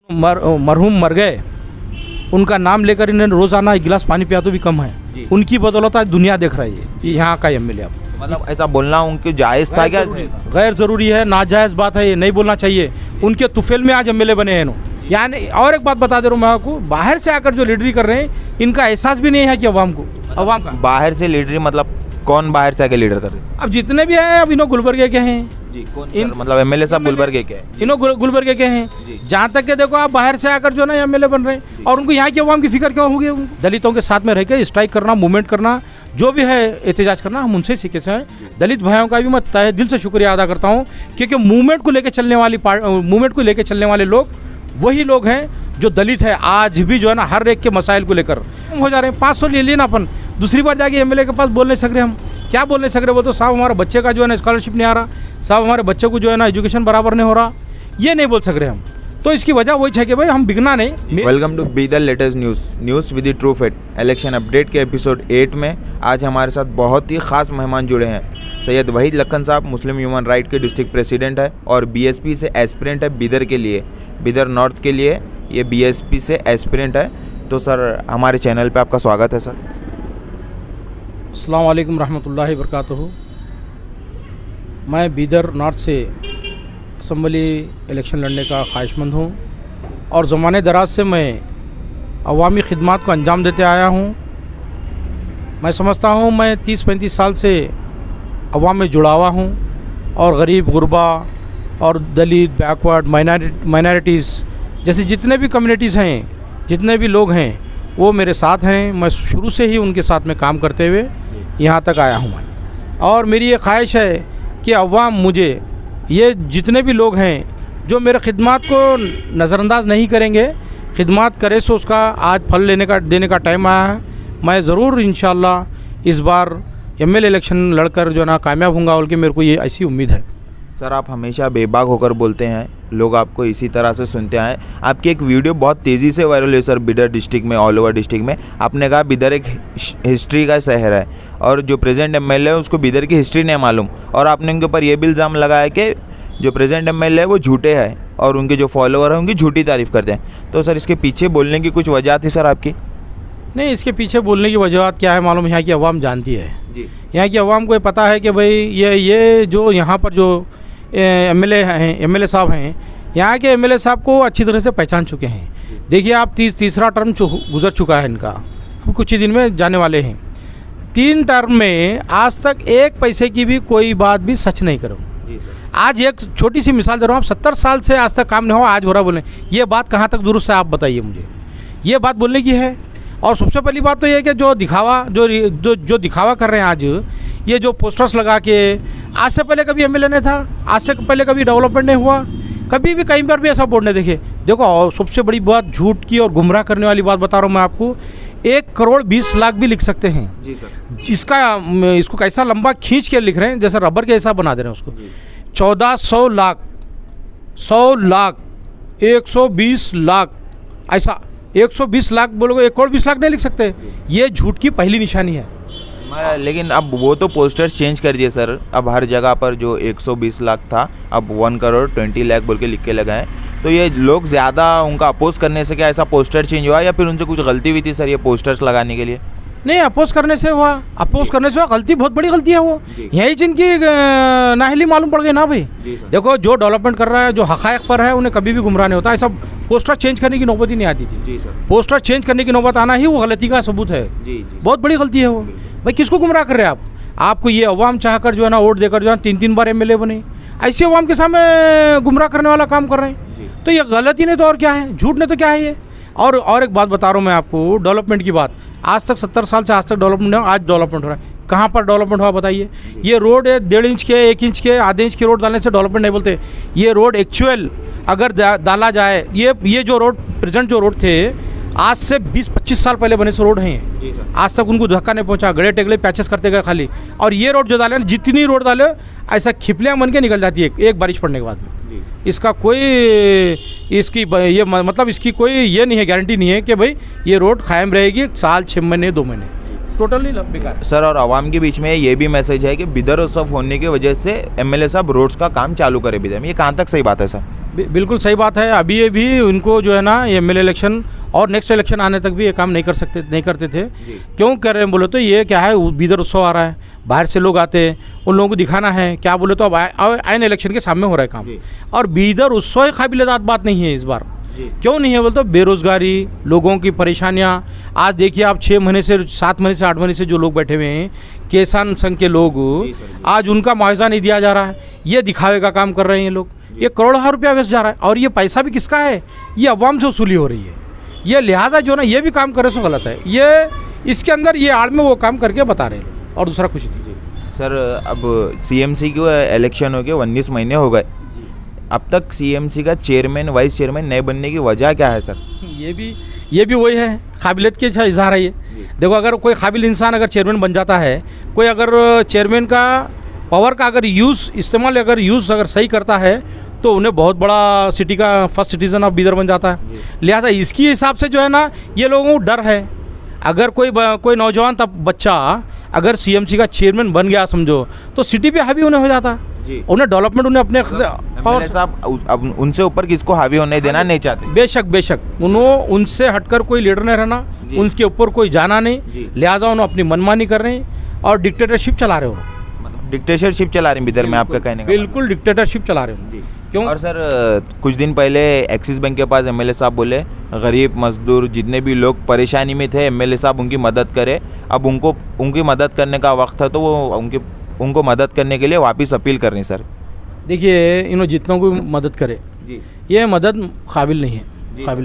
मरहूम मर गए, उनका नाम लेकर इन्हें रोज़ाना एक गिलास पानी पिया तो भी कम है। उनकी बदौलत आज दुनिया देख रही है कि यहाँ का एमएलए। अब मतलब ऐसा बोलना उनके जायज़ था क्या? गैर ज़रूरी है, नाजायज़ बात है, ये नहीं बोलना चाहिए। उनके तुफेल में आज एमएलए बने हैं। यानी और एक बात बता दे रहा हूँ मैं आपको, बाहर से आकर जो लीडरी कर रहे हैं, इनका एहसास भी नहीं है कि अवाम को, अवाम का बाहर से लीडरी मतलब कौन बाहर से आके लीडर कर रहे हैं? अब जितने भी हैं, अब इन्हों गुलबर्गे के हैं जी। कौन मतलब एमएलए साहब गुलबर्गे के हैं? इन्हों गुलबर्गे के हैं। जहाँ तक के देखो आप बाहर से आकर जो ना एमएलए बन रहे हैं, और उनको यहाँ की अवाम की फिक्र क्यों होगी? दलितों के साथ में रह के स्ट्राइक करना, मूवमेंट करना, जो भी है एहतजाज करना, हम उनसे सीखे से हैं। दलित भाइयों का भी मैं तहे दिल से शुक्रिया अदा करता हूँ, क्योंकि मूवमेंट को लेकर चलने वाले लोग वही लोग हैं जो दलित है। आज भी जो है ना हर एक के मसाइल को लेकर हो जा रहे हैं। 500 ले लिए ना अपन, दूसरी बार जाके एमएलए के पास बोल नहीं सक रहे। हम क्या बोल नहीं सक रहे? वो तो साहब हमारे बच्चे का जो है ना स्कॉलरशिप नहीं आ रहा, साहब हमारे बच्चे को जो है ना एजुकेशन बराबर नहीं हो रहा, ये नहीं बोल सक रहे हम। तो इसकी वजह वही है कि भाई हम बिगना नहीं। Welcome to Bidar latest news with the true fact. Election update के एपिसोड 8 में आज हमारे साथ बहुत ही ख़ास मेहमान जुड़े हैं। सैयद वहीद लखन साहब मुस्लिम ह्यूमन राइट के डिस्ट्रिक्ट प्रेसिडेंट है और बीएसपी से एस्पिरेंट है बीदर के लिए, बीदर नॉर्थ के लिए ये बीएसपी से एस्पिरेंट है। तो सर हमारे चैनल पे आपका स्वागत है सर। अस्सलाम वालेकुम रहमतुल्लाहि वबरकातुहू। मैं बीदर नॉर्थ से असम्बली इलेक्शन लड़ने का ख्वाहिशमंद हूँ और ज़माने दराज से मैं अवामी खिदमात को अंजाम देते आया हूँ। मैं समझता हूँ मैं 30-35 साल से अवाम में जुड़ा हुआ हूँ और गरीब, गुरबा और दलित, बैकवर्ड, माइनॉरिटीज़ जैसे जितने भी कम्युनिटीज़ हैं, जितने भी लोग हैं, वो मेरे साथ हैं। मैं शुरू से ही उनके साथ में काम करते हुए यहाँ तक आया हूँ मैं। और मेरी ये ख्वाहिश है कि अवाम मुझे, ये जितने भी लोग हैं जो मेरे खिदमात को नज़रअंदाज नहीं करेंगे, खिदमात करे सो उसका आज फल देने का टाइम आया है। मैं ज़रूर इंशाअल्लाह इस बार एमएलए इलेक्शन लड़कर जो ना कामयाब होऊंगा, बल्कि मेरे को ये ऐसी उम्मीद है। सर आप हमेशा बेबाक होकर बोलते हैं, लोग आपको इसी तरह से सुनते आए। आपकी एक वीडियो बहुत तेज़ी से वायरल हुई सर बीदर डिस्ट्रिक्ट में, ऑल ओवर डिस्ट्रिक्ट में। आपने कहा बीदर एक हिस्ट्री का शहर है और जो प्रेजेंट एमएलए है उसको बीदर की हिस्ट्री नहीं मालूम, और आपने उनके ऊपर ये भी इल्ज़ाम लगाया कि जो प्रेजेंट एमएलए है वो झूठे हैं और उनके जो फॉलोअर हैं उनकी झूठी तारीफ़ करते हैं। तो सर इसके पीछे बोलने की कुछ वजह थी सर आपकी? नहीं, इसके पीछे बोलने की वजह क्या है मालूम? यहाँ की अवाम जानती है जी। यहाँ की अवाम को ये पता है कि भाई ये जो यहाँ पर जो एमएलए साहब हैं, यहाँ के एमएलए साहब को अच्छी तरह से पहचान चुके हैं। देखिए आप तीसरा टर्म गुजर चुका है इनका, अब कुछ ही दिन में जाने वाले हैं। 3 टर्म में आज तक एक पैसे की भी कोई बात भी सच नहीं करो। आज एक छोटी सी मिसाल दे रहा हूँ, आप 70 साल से आज तक काम नहीं हुआ, आज हो रहा बोलें, ये बात कहाँ तक दुरुस्त है? आप बताइए मुझे, ये बात बोलने की है। और सबसे पहली बात तो ये है कि जो दिखावा कर रहे हैं आज, ये जो पोस्टर्स लगा के, आज से पहले कभी एमएलए नहीं था, आज से पहले कभी डेवलपमेंट नहीं हुआ, कभी भी कहीं पर भी ऐसा बोर्ड नहीं देखे। देखो और सबसे बड़ी बात झूठ की और गुमराह करने वाली बात बता रहा हूँ मैं आपको, 1 करोड़ 20 लाख भी लिख सकते हैं जी सर। इसको कैसा लंबा खींच के लिख रहे हैं, जैसे रबर के ऐसा बना दे रहे हैं उसको। 1400 लाख, 100 लाख, 120 लाख, ऐसा 120 लाख बोलोगे, 1 करोड़ 20 लाख नहीं लिख सकते। ये झूठ की पहली निशानी है। लेकिन अब वो तो पोस्टर्स चेंज कर दिए सर, अब हर जगह पर जो 120 लाख था अब 1 करोड़ 20 लाख बोल के लिख के लगाए। तो ये लोग ज़्यादा उनका अपोज करने से क्या ऐसा पोस्टर चेंज हुआ या फिर उनसे कुछ गलती हुई थी सर ये पोस्टर्स लगाने के लिए? नहीं, अपोज करने से हुआ, गलती, बहुत बड़ी गलती है वो। यही जिनकी नाहली मालूम पड़ गई ना भाई। देखो जो डेवलपमेंट कर रहा है, जो हक़ाइक़ पर है, उन्हें कभी भी गुमराह नहीं होता। ऐसा पोस्टर चेंज करने की नौबत ही नहीं आती थी। पोस्टर चेंज करने की नौबत आना ही वो गलती का सबूत है। बहुत बड़ी गलती है वो। भाई किसको गुमराह कर रहे हैं आप? आपको ये अवाम चाह कर जो है ना वोट देकर जो है 3-3 बार एमएलए बने, ऐसे अवाम के सामने गुमराह करने वाला काम कर रहे हैं। तो ये गलती नहीं तो और क्या है? झूठ नहीं तो क्या है ये? और एक बात बता रहा हूँ मैं आपको, डेवलपमेंट की बात। आज तक 70 साल से आज तक डेवलपमेंट है, आज डेवलपमेंट हो रहा है। कहाँ पर डेवलपमेंट हुआ बताइए? ये रोड 1.5 इंच के, 1 इंच के, आधे इंच के रोड डालने से डेवलपमेंट नहीं बोलते। ये रोड एक्चुअल अगर डाला जाए, ये जो रोड प्रेजेंट जो रोड थे, आज से 20-25 साल पहले बने से रोड हैं। आज तक उनको धक्का नहीं पहुंचा, गड़े टेगले पैचेस करते गए खाली। और ये रोड जो डाले, जितनी रोड डाले ऐसा खिपलियाँ बन के निकल जाती है एक बारिश पड़ने के बाद में। इसका कोई इसकी कोई ये नहीं है, गारंटी नहीं है कि भाई ये रोड कायम रहेगी 1 साल, 6 महीने, 2 महीने। टोटली बेकार है। सर और आवाम के बीच में ये भी मैसेज है कि बिदर उत्सव होने की वजह से एमएलए साहब रोड्स का काम चालू करे बिदर में, ये कहाँ तक सही बात है सर? बिल्कुल सही बात है। अभी ये भी उनको जो है ना ये एमएलए इलेक्शन और नेक्स्ट इलेक्शन आने तक भी ये काम नहीं करते थे। क्यों कर रहे हैं बोले तो ये क्या है, बिदर उत्सव आ रहा है, बाहर से लोग आते हैं, उन लोगों को दिखाना है क्या बोले तो अब आइन इलेक्शन के सामने हो रहा है काम। और बिदर उत्सव काबिल बात नहीं है इस बार। क्यों नहीं है बोलते, बेरोजगारी, लोगों की परेशानियां। आज देखिए आप 6 महीने से 7 महीने से 8 महीने से जो लोग बैठे हुए हैं किसान संघ के लोग, आज उनका मुआवजा नहीं दिया जा रहा है। ये दिखावे का काम कर रहे हैं ये लोग। ये करोड़ों रुपया व्यस्त जा रहा है और ये पैसा भी किसका है, ये अवाम से वसूली हो रही है। ये लिहाजा जो ना ये भी काम करे सो गलत है। ये इसके अंदर ये आड़ में वो काम करके बता रहे हैं और दूसरा कुछ नहीं। सर अब सीएमसी के इलेक्शन हो गए, 19 महीने हो गए, अब तक सीएमसी का चेयरमैन वाइस चेयरमैन नहीं बनने की वजह क्या है सर? ये भी वही है, काबिलियत के इजहार है ये। देखो अगर कोई काबिल इंसान अगर चेयरमैन बन जाता है, कोई अगर चेयरमैन का पावर का अगर इस्तेमाल अगर सही करता है तो उन्हें बहुत बड़ा सिटी का फर्स्ट सिटीजन ऑफ बिदर बन जाता है। लिहाजा इसकी हिसाब से जो है ना ये लोगों को डर है। अगर कोई नौजवान तब बच्चा अगर सीएमसी का चेयरमैन बन गया समझो तो सिटी पे हावी होने हो जाता है। उन्हें डेवलपमेंट उन्हें अपने पावर साहब अब उनसे ऊपर किसको हावी होने देना नहीं चाहते। बेशक उनसे हटकर कोई लीडर नहीं रहना, उनके ऊपर कोई जाना नहीं। लिहाजा उन्होंने अपनी मनमानी कर रहे हैं और डिक्टेटरशिप चला रहे हो। डिक्टेटरशिप चला रहे हैं बिदर में, आपका कहने का बिल्कुल डिक्टेटरशिप चला रहे हो। क्यों? और सर कुछ दिन पहले एक्सिस बैंक के पास एमएलए साहब बोले गरीब मजदूर जितने भी लोग परेशानी में थे एमएलए साहब उनकी मदद करे। अब उनकी मदद करने का वक्त था तो वो उनको मदद करने के लिए वापस अपील कर रही सर। देखिए इन्होंने जितनों को मदद करे ये मदद काबिल नहीं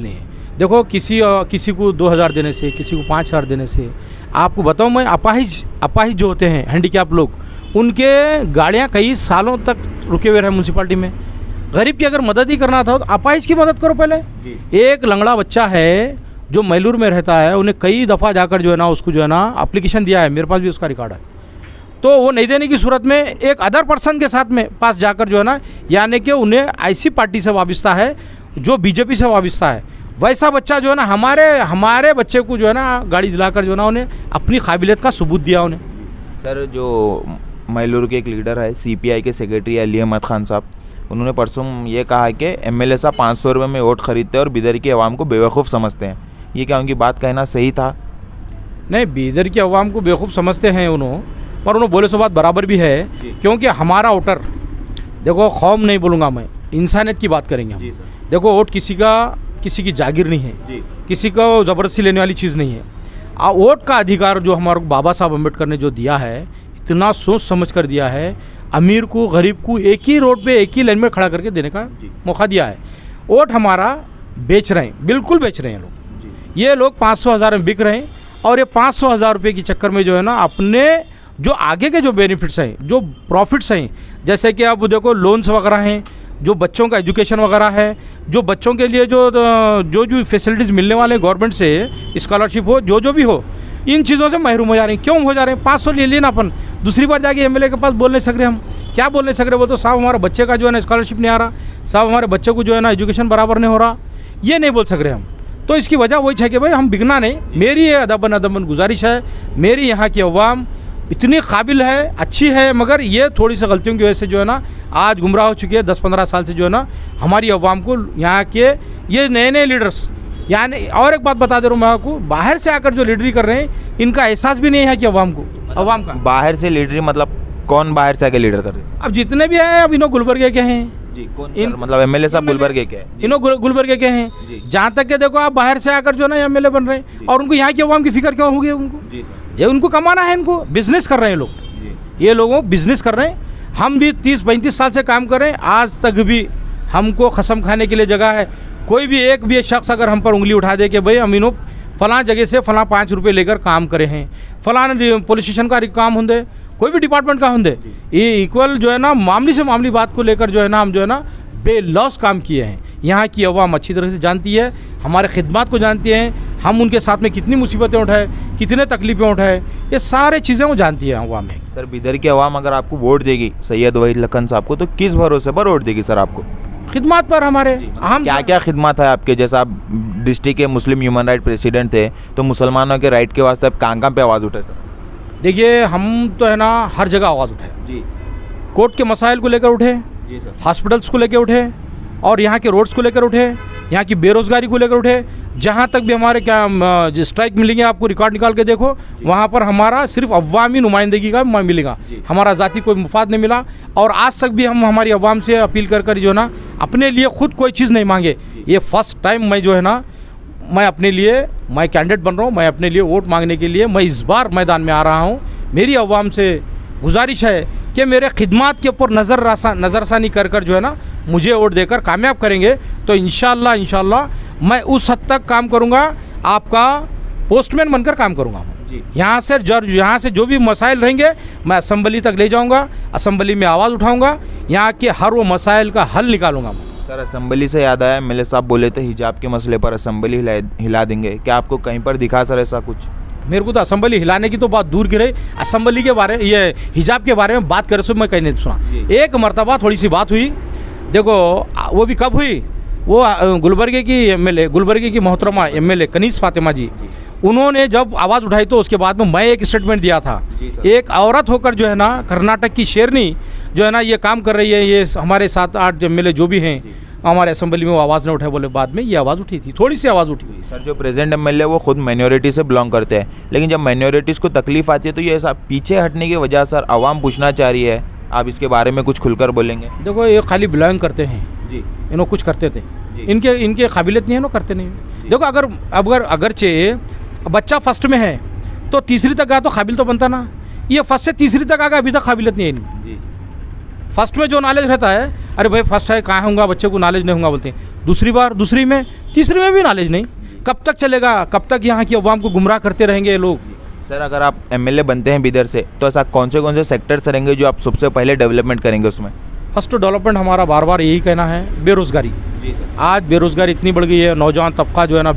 है। देखो किसी को 2000 देने से, किसी को 5000 देने से, आपको बताऊँ मैं अपाहिज जो होते हैं हैंडीकैप लोग, उनके गाड़ियाँ कई सालों तक रुके हुए रहे म्यूनसिपाल्टी में। गरीब की अगर मदद ही करना था तो अपाहिज की मदद करो पहले। एक लंगड़ा बच्चा है जो मैलूर में रहता है, उन्हें कई दफ़ा जाकर जो है ना उसको जो है ना एप्लीकेशन दिया है, मेरे पास भी उसका रिकॉर्ड है। तो वो नहीं देने की सूरत में एक अदर पर्सन के साथ में पास जाकर जो है ना, यानी कि उन्हें ऐसी पार्टी से वाबस्ता है जो बीजेपी से वाबस्ता है, वैसा बच्चा जो है ना हमारे बच्चे को जो है ना गाड़ी दिलाकर जो है ना उन्हें अपनी काबिलियत का सबूत दिया उन्हें। सर जो मैलूर के एक लीडर है सीपीआई के सेक्रेटरी अली अहमद खान साहब, उन्होंने परसों ये कहा है कि एमएलए साहब 500 रुपये में वोट खरीदते हैं और बिदर की आवाम को बेवकूफ़ समझते हैं। ये क्या उनकी बात कहना सही था? नहीं, बिदर की आवाम को बेवकूफ़ समझते हैं उन्होंने, पर उन्होंने बोले सो बात बराबर भी है। क्योंकि हमारा वोटर, देखो कौम नहीं बोलूँगा मैं, इंसानियत की बात करेंगे हम। देखो वोट किसी की जागीर नहीं है, किसी को ज़बरदस्ती लेने वाली चीज़ नहीं है। वोट का अधिकार जो हमारे बाबा साहब अम्बेडकर ने जो दिया है, इतना सोच समझ कर दिया है, अमीर को गरीब को एक ही रोड पे एक ही लाइन में खड़ा करके देने का मौका दिया है। वोट हमारा बेच रहे हैं, बिल्कुल बेच रहे हैं लोग। ये लोग 500,000 में बिक रहे हैं और ये 500,000 रुपये के चक्कर में जो है ना अपने जो आगे के जो बेनिफिट्स हैं, जो प्रॉफिट्स हैं, जैसे कि अब देखो लोन्स वगैरह हैं, जो बच्चों का एजुकेशन वगैरह है, जो बच्चों के लिए जो फैसिलिटीज़ मिलने वाले गवर्नमेंट से, स्कॉलरशिप हो, जो भी हो, इन चीज़ों से महरूम हो जा रहे हैं। क्यों हो जा रहे हैं? 500 ले लेना अपन, दूसरी बार जाके एमएलए के पास बोल नहीं सक रहे। हम क्या बोल नहीं सक रहे? वो तो साहब हमारे बच्चे का जो है ना स्कॉलरशिप नहीं आ रहा, साहब हमारे बच्चे को जो है ना एजुकेशन बराबर नहीं हो रहा, ये नहीं बोल सक रहे हम। तो इसकी वजह वही है कि भाई हम बिकना नहीं। मेरी ये अदबन गुजारिश है, मेरी यहाँ की अवाम इतनी काबिल है, अच्छी है, मगर ये थोड़ी सी गलतियों की वजह से जो है ना आज गुमराह हो चुकी है। 10-15 साल से जो है ना हमारी अवाम को यहाँ के ये नए लीडर्स, यानी और एक बात बता दे रहा हूँ मैं आपको, बाहर से आकर जो लीडरी कर रहे हैं इनका एहसास भी नहीं है कि अवाम का। बाहर से लीडरी मतलब कौन बाहर से आके लीडर कर रहे हैं? अब जितने भी आए अब इन्हों गुलबर्गे के हैं जी। कौन मतलब एमएलए साहब गुलबर्गे के हैं? इन्हों गुलबर्गे के हैं। जहाँ तक के देखो आप बाहर से आकर जो है ना एमएलए बन रहे हैं, और उनको यहाँ की अवाम की फिक्र क्यों होगी? उनको ये उनको कमाना है, इनको बिजनेस कर रहे हैं लोग, ये लोगों बिजनेस कर रहे हैं। हम भी 30-35 साल से काम कर रहे हैं, आज तक भी हमको कसम खाने के लिए जगह है। कोई भी एक भी शख्स अगर हम पर उंगली उठा दे कि भाई हम इन्हों फलां जगह से फलां 5 रुपये लेकर काम करे हैं, फलां पुलिस स्टेशन का काम होंगे, कोई भी डिपार्टमेंट का होंगे, ये इक्वल जो है ना मामूली से मामूली बात को लेकर जो है ना हम जो है ना बेलॉस काम किए हैं। यहाँ की अवाम अच्छी तरह से जानती है, हमारे खिदमत को जानती हैं, हम उनके साथ में कितनी मुसीबतें उठाए, कितने तकलीफ़ें उठाए, ये सारे चीज़ें वो जानती है अवाम में। सर बिदर की अवाम अगर आपको वोट देगी सैयद वहीद लखन साहब को, तो किस भरोसे पर वोट देगी सर आपको? खिदमत पर हमारे। हम क्या खिदमत है आपके? जैसा आप डिस्ट्रिक्ट के मुस्लिम ह्यूमन राइट प्रेसिडेंट थे, तो मुसलमानों के राइट के वास्ते आप कहाँ पे आवाज़ उठे सर? देखिए हम तो है ना हर जगह आवाज़ उठाए जी कोर्ट के मसाइल को लेकर उठे, जी सर, हॉस्पिटल्स को लेकर उठे, और यहाँ के रोड्स को लेकर उठे, यहाँ की बेरोज़गारी को लेकर उठे। जहाँ तक भी हमारे क्या स्ट्राइक मिलेंगे, आपको रिकॉर्ड निकाल के देखो, वहाँ पर हमारा सिर्फ अवामी नुमाइंदगी का मिलेगा, हमारा ज़ाती कोई मुफाद नहीं मिला। और आज तक भी हम हमारी अवाम से अपील कर जो है ना अपने लिए खुद कोई चीज़ नहीं मांगे। ये फर्स्ट टाइम मैं जो है ना मैं अपने लिए मैं कैंडिडेट बन रहा हूँ, मैं अपने लिए वोट मांगने के लिए मैं इस बार मैदान में आ रहा हूँ। मेरी अवाम से गुजारिश है कि मेरे खिदमात के ऊपर नज़रसानी कर जो है ना मुझे वोट देकर कामयाब करेंगे तो इंशाल्लाह मैं उस हद तक काम करूँगा, आपका पोस्टमैन बनकर काम करूँगा। यहाँ से जो भी मसाइल रहेंगे मैं असम्बली तक ले जाऊँगा, असम्बली में आवाज़ उठाऊँगा, यहाँ के हर वो मसाइल का हल निकालूँगा। सर असम्बली से याद आया, एमएलए साहब बोले थे हिजाब के मसले पर असम्बली हिला देंगे, क्या आपको कहीं पर दिखा सर ऐसा कुछ? मेरे को तो असम्बली हिलाने की तो बात दूर की रही, असम्बली के बारे ये हिजाब के बारे में बात करे सो मैं कहीं नहीं सुना। एक मरतबा थोड़ी सी बात हुई, देखो वो भी कब हुई, वो गुलबर्गे की मोहतरमा एमएलए कनीज़ फातिमा जी, उन्होंने जब आवाज़ उठाई तो उसके बाद में मैं एक स्टेटमेंट दिया था। एक औरत होकर जो है ना कर्नाटक की शेरनी जो है ना ये काम कर रही है, ये हमारे 7-8 एमएलए जो भी हैं हमारे असेंबली में वो आवाज़ नहीं उठाए, बोले बाद में ये आवाज़ उठी थी, थोड़ी सी आवाज़ उठी। सर जो प्रेजेंट एमएलए वो खुद माइनॉरिटी से बिलोंग करते हैं, लेकिन जब माइनॉरिटीज़ को तकलीफ आती है तो ये ऐसा पीछे हटने की वजह सर आवाम पूछना चाह रही है, आप इसके बारे में कुछ खुलकर बोलेंगे? देखो ये खाली बिलोंग करते हैं जी, इन्हों कुछ करते थे, इनके काबिलियत नहीं है, ना करते नहीं। देखो अगरचे बच्चा फर्स्ट में है तो तीसरी तक गया तो काबिल तो बनता ना, ये फर्स्ट से तीसरी तक आ गया अभी तक काबिलियत नहीं है इनकी। फर्स्ट में जो नॉलेज रहता है, अरे भाई फर्स्ट है कहाँ होगा, बच्चे को नॉलेज नहीं होगा बोलते हैं, दूसरी में तीसरी में भी नॉलेज नहीं, कब तक चलेगा, कब तक यहाँ की अवाम को गुमराह करते रहेंगे ये लोग। सर अगर आप एमएलए बनते हैं बिदर से तो ऐसा कौन से सेक्टर्स रहेंगे जो आप सबसे पहले डेवलपमेंट करेंगे उसमें? फर्स्ट तो डेवलपमेंट हमारा बार बार यही कहना है, बेरोज़गारी। जी सर, आज बेरोज़गारी इतनी बढ़ गई है, नौजवान तबका जो है ना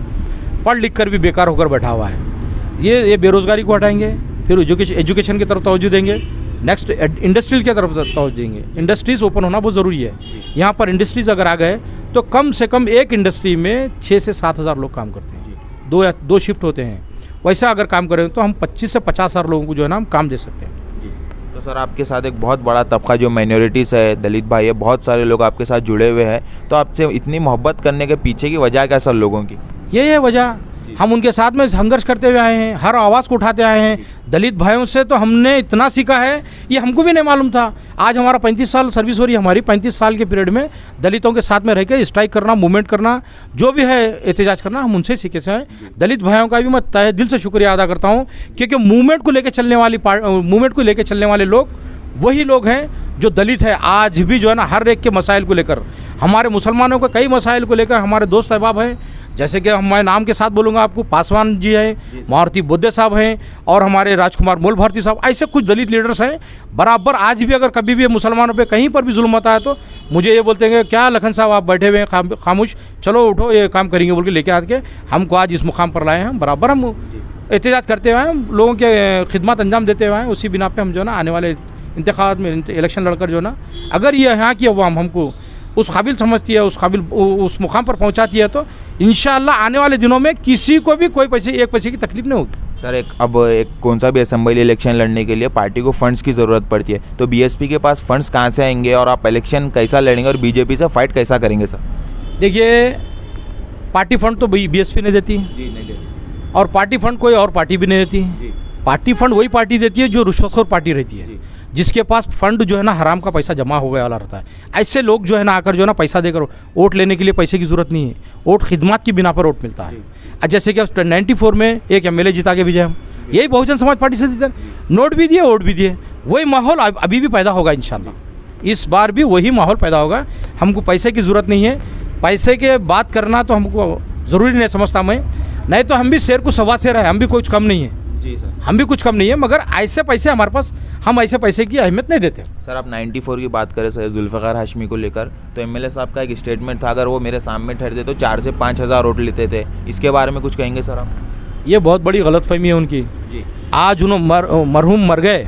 पढ़ लिख कर भी बेकार होकर बैठा हुआ है। ये बेरोज़गारी को हटाएंगे, फिर एजुकेशन की तरफ तवज्जो देंगे, नेक्स्ट इंडस्ट्रियल की तरफ तवज्जो देंगे। इंडस्ट्रीज़ ओपन होना बहुत ज़रूरी है। यहाँ पर इंडस्ट्रीज़ अगर आ गए तो कम से कम एक इंडस्ट्री में 6 से 7 हज़ार लोग काम करते हैं, दो शिफ्ट होते हैं। वैसा अगर काम करें तो हम 25 से 50 हज़ार लोगों को जो है ना हम काम दे सकते हैं। तो सर आपके साथ एक बहुत बड़ा तबका जो माइनॉरिटीज़ है, दलित भाई है, बहुत सारे लोग आपके साथ जुड़े हुए हैं, तो आपसे इतनी मोहब्बत करने के पीछे की वजह क्या सर लोगों की? ये है वजह, हम उनके साथ में संघर्ष करते हुए आए हैं, हर आवाज़ को उठाते आए हैं। दलित भाइयों से तो हमने इतना सीखा है, ये हमको भी नहीं मालूम था। आज हमारा 35 साल सर्विस हो रही है, हमारी 35 साल के पीरियड में दलितों के साथ में रह के स्ट्राइक करना, मूवमेंट करना, जो भी है एहतजाज करना, हम उनसे सीखे से हैं। दलित भाइयों का भी मैं तहे दिल से शुक्रिया अदा करता हूँ, क्योंकि मूवमेंट को लेकर चलने वाले लोग वही लोग हैं जो दलित है। आज भी जो है ना हर एक के मसाइल को लेकर, हमारे मुसलमानों के कई मसाइल को लेकर हमारे दोस्त अहबाब हैं, जैसे कि मैं नाम के साथ बोलूँगा आपको, पासवान जी हैं, मारुति बुद्धे साहब हैं, और हमारे राजकुमार मूल भारती साहब, ऐसे कुछ दलित लीडर्स हैं बराबर। आज भी अगर कभी भी मुसलमानों पे कहीं पर भी जुल्म होता है तो मुझे ये बोलते हैं कि क्या लखन साहब आप बैठे हुए हैं खामोश, चलो उठो ये काम करेंगे बोल के लेके आके हमको आज इस मुकाम पर लाए हैं। बराबर हम एहतजाज करते हुए हैं, लोगों के खिदमत अंजाम देते हुए हैं। उसी बिना पे हम जो है ना आने वाले इंतखाब में इलेक्शन लड़कर जो है ना, अगर ये यहाँ की अवाम हमको उस काबिल समझती है, उस मुकाम पर पहुँचाती है तो इंशाअल्लाह आने वाले दिनों में किसी को भी कोई एक पैसे की तकलीफ नहीं होगी। सर एक कौन सा भी असेंबली इलेक्शन लड़ने के लिए पार्टी को फंड्स की ज़रूरत पड़ती है, तो बीएसपी के पास फंड्स कहाँ से आएंगे और आप इलेक्शन कैसा लड़ेंगे और बीजेपी से फाइट कैसा करेंगे सर? देखिए पार्टी फंड तो बीएसपी नहीं देती जी, नहीं देती, और पार्टी फंड कोई और पार्टी भी नहीं देती। पार्टी फंड वही पार्टी देती है जो रिश्वतखोर पार्टी रहती है, जिसके पास फंड जो है ना हराम का पैसा जमा हो गया वाला रहता है। ऐसे लोग जो है ना आकर जो है ना पैसा देकर वोट लेने के लिए पैसे की ज़रूरत नहीं है, वोट खिदमत की बिना पर वोट मिलता है। जैसे कि 94 में एक एमएलए जिता के भेजे हम, यही बहुजन समाज पार्टी से जीते, नोट भी दिए वोट भी दिए। वही माहौल अभी भी पैदा होगा इंशाल्लाह, इस बार भी वही माहौल पैदा होगा। हमको पैसे की ज़रूरत नहीं है, पैसे के बात करना तो हमको ज़रूरी नहीं समझता मैं, नहीं तो हम भी शेर को सवा शेर है, हम भी कुछ कम नहीं है जी सर, हम भी कुछ कम नहीं है, मगर ऐसे पैसे हमारे पास, हम ऐसे पैसे की अहमियत नहीं देते। सर आप 94 की बात करें सर जुल्फ़िकार हाशमी को लेकर, तो एमएलए साहब का एक स्टेटमेंट था, अगर वो मेरे सामने ठहरते तो 4 से 5 हज़ार वोट लेते थे, इसके बारे में कुछ कहेंगे सर आप? ये बहुत बड़ी गलतफहमी है उनकी जी। आज मरहूम मर गए,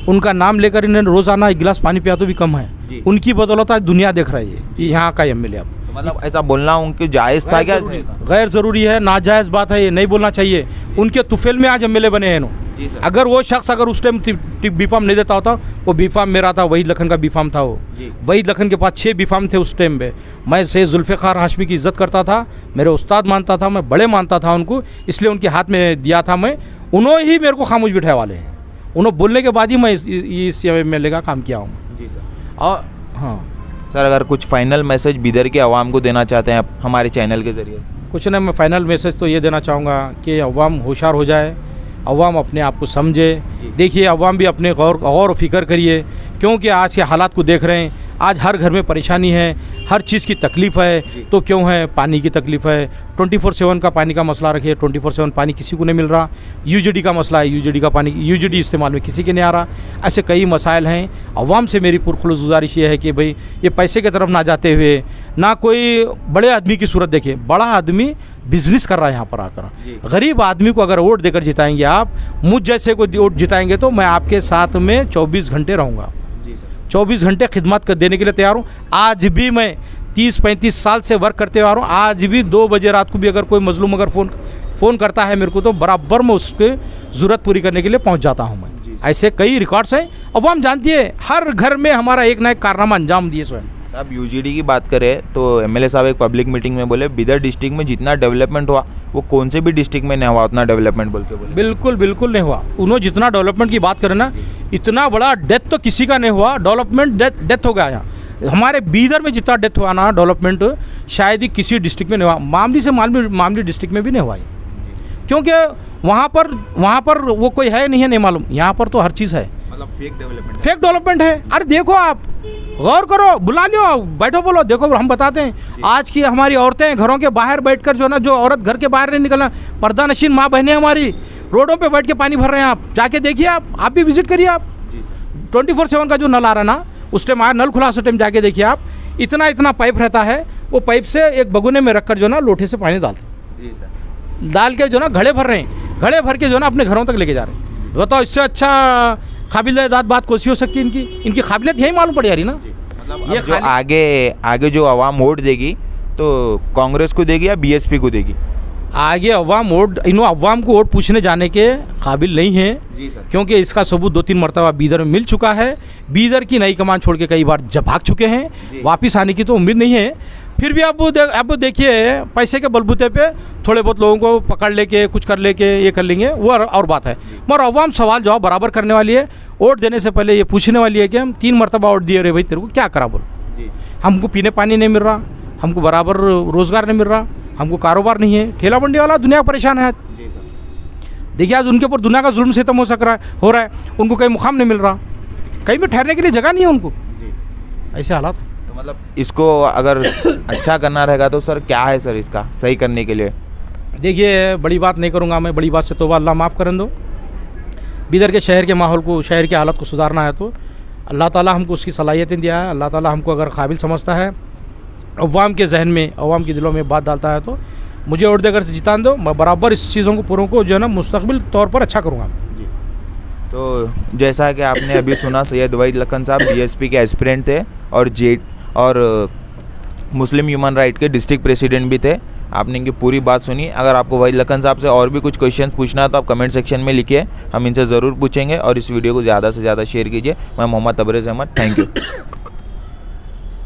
उनका नाम लेकर इन्हें रोज़ाना 1 गिलास पानी पिया तो भी कम है। उनकी बदौलत आज दुनिया देख रही है कि यहाँ का एमएलए अब मतलब ऐसा बोलना उनकी जायज़ था क्या? गैर ज़रूरी है, नाजायज़ बात है, ये नहीं बोलना चाहिए। उनके तुफेल में आज एमएलए बने हैं नो। जी सर। अगर वो शख्स अगर उस टाइम बीफाम नहीं देता होता, वो बीफाम मेरा था, वही लखन का बीफाम था वो। वही लखन के पास 6 बीफाम थे उस टाइम पे। मैं से जुल्फ़िकार हाशमी की इज़्ज़त करता था, मेरे उस्ताद मानता था, मैं बड़े मानता था उनको, इसलिए उनके हाथ में दिया था मैं। उन्होंने ही मेरे को खामोश बिठाए वाले हैं, उन्होंने बोलने के बाद ही मैं इस एमएलए का काम किया हूँ। जी सर। और हाँ सर, अगर कुछ फाइनल मैसेज बिदर के अवाम को देना चाहते हैं आप हमारे चैनल के ज़रिए से? कुछ ना, मैं फाइनल मैसेज तो ये देना चाहूँगा कि अवाम होशियार हो जाए, अवाम अपने आप को समझे। देखिए, अवाम भी अपने गौर और फिक्र करिए, क्योंकि आज के हालात को देख रहे हैं। आज हर घर में परेशानी है, हर चीज़ की तकलीफ़ है। तो क्यों है? पानी की तकलीफ़ है। 24/7 का पानी का मसला रखिए, 24/7 पानी किसी को नहीं मिल रहा। यूजीडी का मसला है, यूजीडी का पानी, यूजीडी इस्तेमाल में किसी के नहीं आ रहा। ऐसे कई मसाइल हैं। अवाम से मेरी पुरखुलूस गुजारिश ये है कि भाई, ये पैसे की तरफ ना जाते हुए, ना कोई बड़े आदमी की सूरत देखे। बड़ा आदमी बिजनेस कर रहा है यहाँ पर आकर। गरीब आदमी को अगर वोट देकर जिताएंगे आप, मुझ जैसे को वोट जिताएंगे, तो मैं आपके साथ में 24 घंटे रहूँगा। 24 घंटे खिदमत कर देने के लिए तैयार हूँ। आज भी मैं 30-35 साल से वर्क करते आ रहा हूँ। आज भी 2 बजे रात को भी अगर कोई मजलूम अगर फ़ोन करता है मेरे को, तो बराबर मैं उसके ज़रूरत पूरी करने के लिए पहुँच जाता हूँ मैं। ऐसे कई रिकॉर्ड्स हैं। अवाम जानती है, हर घर में हमारा एक ना एक कारनामा अंजाम दिए स्वयं। अब यूजीडी की बात करें तो एमएलए साहब एक पब्लिक मीटिंग में बोले बिदर डिस्ट्रिक्ट में जितना डेवलपमेंट हुआ वो कौन से भी डिस्ट्रिक्ट में नहीं हुआ उतना डेवलपमेंट बोल के बोले। बिल्कुल बिल्कुल नहीं हुआ। उन्होंने जितना डेवलपमेंट की बात करें ना, इतना बड़ा डेथ तो किसी का नहीं हुआ। डेवलपमेंट डेथ हो गया यहाँ। हमारे बीदर में जितना डेथ हुआ ना डेवलपमेंट, शायद ही किसी डिस्ट्रिक्ट में नहीं हुआ। मामली से मामली डिस्ट्रिक्ट में भी नहीं हुआ, क्योंकि वहाँ पर वो कोई है नहीं है, नहीं मालूम। यहाँ पर तो हर चीज़ है, मतलब फेक डेवलपमेंट है। अरे देखो, आप गौर करो, बुला लो, बैठो, बोलो, देखो हम बताते हैं। आज की हमारी औरतें घरों के बाहर बैठकर जो ना, जो औरत घर के बाहर नहीं निकलना, पर्दा नशीन माँ बहनें हमारी रोडों पे बैठ के पानी भर रहे हैं। आप जाके देखिए, आप भी विजिट करिए। आप 24/7 का जो नल आ रहा ना, उस टाइम नल खुला, उस टाइम जाके देखिए आप, इतना पाइप रहता है। वो पाइप से एक बगुने में रखकर जो ना लोटे से पानी डाल के जो ना घड़े भर रहे हैं, घड़े भर के जो ना अपने घरों तक लेके जा रहे हैं। बताओ, इससे अच्छा काबिलियत बात कौन सी हो सकती है? इनकी काबिलियत यही मालूम पड़ जा रही ना। मतलब ये जो आगे जो आवाम वोट देगी तो कांग्रेस को देगी या बीएसपी को देगी? आगे अवाम को वोट पूछने जाने के काबिल नहीं है। जी सर। क्योंकि इसका सबूत 2-3 मरतबा बीदर में मिल चुका है। बीदर की नई कमान छोड़ के कई बार जब भाग चुके हैं, वापस आने की तो उम्मीद नहीं है। फिर भी अब देखिए, पैसे के बलबूते पे थोड़े बहुत लोगों को पकड़ लेके कुछ कर लेके ये कर लेंगे, वो और बात है। मगर अवाम सवाल जवाब बराबर करने वाली है। वोट देने से पहले ये पूछने वाली है कि हम 3 मरतबा वोट दिए, रे भाई तेरे को क्या करा बोल। हमको पीने पानी नहीं मिल रहा, हमको बराबर रोज़गार नहीं मिल रहा, हमको कारोबार नहीं है। ठेला मंडी वाला दुनिया परेशान है। देखिए, आज उनके ऊपर दुनिया का जुल्म सितम हो रहा है। उनको कहीं मुकाम नहीं मिल रहा, कहीं भी ठहरने के लिए जगह नहीं है उनको। ऐसे हालात है। तो मतलब इसको अगर अच्छा करना रहेगा तो सर क्या है सर इसका सही करने के लिए? देखिए, बड़ी बात नहीं करूँगा मैं, बड़ी बात से तौबा, अल्लाह माफ़ करन दो। बीदर के शहर के माहौल को, शहर की हालत को सुधारना है तो अल्लाह ताला हमको उसकी सलाहियतें दिया है। अल्लाह ताला हमको अगर काबिल समझता है, अवाम के जहन में, अवाम के दिलों में बात डालता है, तो मुझे वोट देकर जितान दो। मैं बराबर इस चीज़ों को पूरों को जो है ना मुस्तकबिल तौर पर अच्छा करूँगा। तो जैसा कि आपने अभी सुना, सैयद वहीद लखन साहब बीएसपी के एस्पिरेंट थे और मुस्लिम ह्यूमन राइट के डिस्ट्रिक्ट प्रेसिडेंट भी थे। आपने इनकी पूरी बात सुनी। अगर आपको वहीद लखन साहब से और भी कुछ क्वेश्चन पूछना है तो आप कमेंट सेक्शन में लिखिए, हम इनसे ज़रूर पूछेंगे। और इस वीडियो को ज़्यादा से ज़्यादा शेयर कीजिए। मैं मोहम्मद तबरेज़ अहमद, थैंक यू।